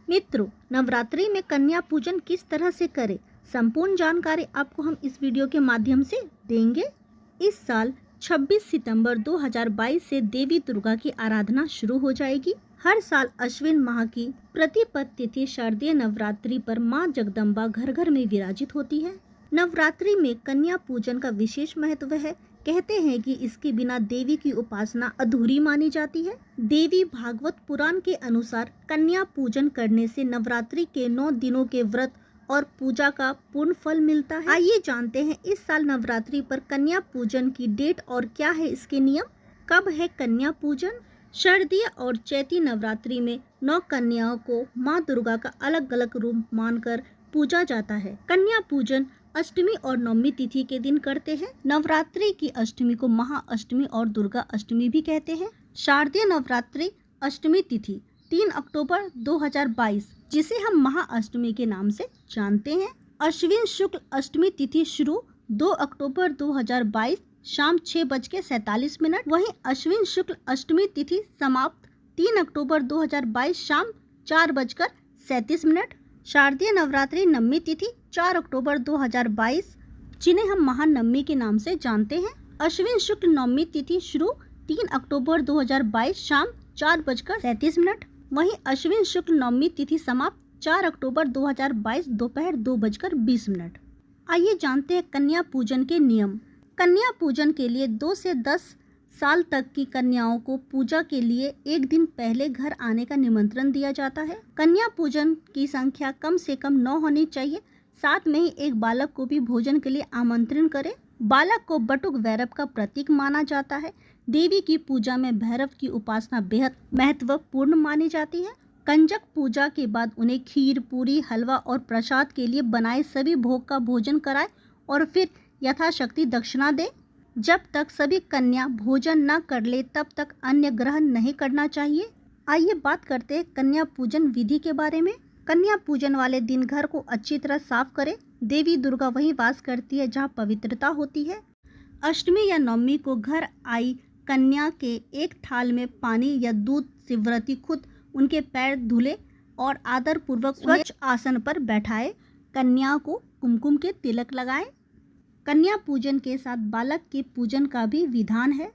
मित्रों, नवरात्रि में कन्या पूजन किस तरह से करें, संपूर्ण जानकारी आपको हम इस वीडियो के माध्यम से देंगे। इस साल 26 सितंबर 2022 से देवी दुर्गा की आराधना शुरू हो जाएगी। हर साल अश्विन माह की प्रतिपद तिथि शारदीय नवरात्रि पर मां जगदम्बा घर घर में विराजित होती है। नवरात्रि में कन्या पूजन का विशेष महत्व है। कहते हैं कि इसके बिना देवी की उपासना अधूरी मानी जाती है। देवी भागवत पुराण के अनुसार कन्या पूजन करने से नवरात्रि के 9 दिनों के व्रत और पूजा का पूर्ण फल मिलता है। आइए जानते हैं इस साल नवरात्रि पर कन्या पूजन की डेट और क्या है इसके नियम। कब है कन्या पूजन? शारदीय और चैती नवरात्रि में 9 कन्याओं को माँ दुर्गा का अलग अलग रूप मानकर पूजा जाता है। कन्या पूजन अष्टमी और नवमी तिथि के दिन करते हैं। नवरात्रि की अष्टमी को महाअष्टमी और दुर्गा अष्टमी भी कहते हैं। शारदीय नवरात्रि अष्टमी तिथि 3 अक्टूबर 2022, जिसे हम महाअष्टमी के नाम से जानते हैं। अश्विन शुक्ल अष्टमी तिथि शुरू 2 अक्टूबर 2022 शाम 6:47। वहीं अश्विन शुक्ल अष्टमी तिथि समाप्त 3 अक्टूबर 2022 शाम 4:37। शारदीय नवरात्रि नवमी तिथि 4 अक्टूबर 2022, जिन्हें हम महानवमी के नाम से जानते हैं। अश्विन शुक्ल नवमी तिथि शुरू 3 अक्टूबर 2022 शाम 4:37। वहीं अश्विन शुक्ल नवमी तिथि समाप्त 4 अक्टूबर 2022 दोपहर 2:20। आइए जानते हैं कन्या पूजन के नियम। कन्या पूजन के लिए 2 से 10 साल तक की कन्याओं को पूजा के लिए एक दिन पहले घर आने का निमंत्रण दिया जाता है। कन्या पूजन की संख्या कम से कम 9 होनी चाहिए। साथ में ही एक बालक को भी भोजन के लिए आमंत्रण करें। बालक को बटुक भैरव का प्रतीक माना जाता है। देवी की पूजा में भैरव की उपासना बेहद महत्वपूर्ण मानी जाती है। कंजक पूजा के बाद उन्हें खीर, पूरी, हलवा और प्रसाद के लिए बनाए सभी भोग का भोजन कराए और फिर यथाशक्ति दक्षिणा दे। जब तक सभी कन्या भोजन न कर ले तब तक अन्य ग्रहण नहीं करना चाहिए। आइए बात करते हैं कन्या पूजन विधि के बारे में। कन्या पूजन वाले दिन घर को अच्छी तरह साफ करें। देवी दुर्गा वहीं वास करती है जहां पवित्रता होती है। अष्टमी या नवमी को घर आई कन्या के एक थाल में पानी या दूध से व्रती खुद उनके पैर धुले और आदर पूर्वक स्वच्छ आसन पर बैठाए। कन्या को कुमकुम के तिलक लगाएं। कन्या पूजन के साथ बालक के पूजन का भी विधान है।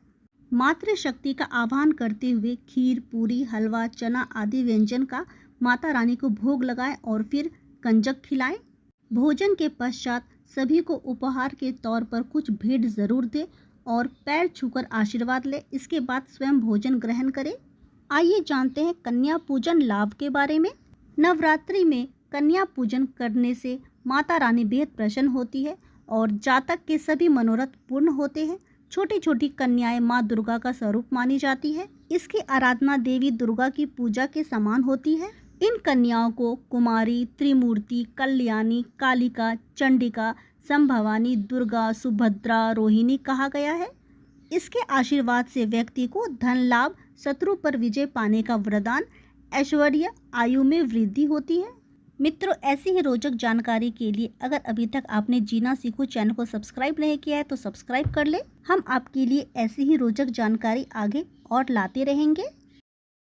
मातृशक्ति का आह्वान करते हुए खीर, पूरी, हलवा, चना आदि व्यंजन का माता रानी को भोग लगाएं और फिर कंजक खिलाएं। भोजन के पश्चात सभी को उपहार के तौर पर कुछ भेंट जरूर दें और पैर छूकर आशीर्वाद लें। इसके बाद स्वयं भोजन ग्रहण करें। आइए जानते हैं कन्या पूजन लाभ के बारे में। नवरात्रि में कन्या पूजन करने से माता रानी बेहद प्रसन्न होती है और जातक के सभी मनोरथ पूर्ण होते हैं। छोटी छोटी कन्याएं माँ दुर्गा का स्वरूप मानी जाती है। इसकी आराधना देवी दुर्गा की पूजा के समान होती है। इन कन्याओं को कुमारी, त्रिमूर्ति, कल्याणी, कालिका, चंडिका, संभवानी, दुर्गा, सुभद्रा, रोहिणी कहा गया है। इसके आशीर्वाद से व्यक्ति को धन लाभ, शत्रु पर विजय पाने का वरदान, ऐश्वर्य, आयु में वृद्धि होती है। मित्रों, ऐसी ही रोचक जानकारी के लिए अगर अभी तक आपने जीना सीखो चैनल को सब्सक्राइब नहीं किया है तो सब्सक्राइब कर ले। हम आपके लिए ऐसी ही रोचक जानकारी आगे और लाते रहेंगे।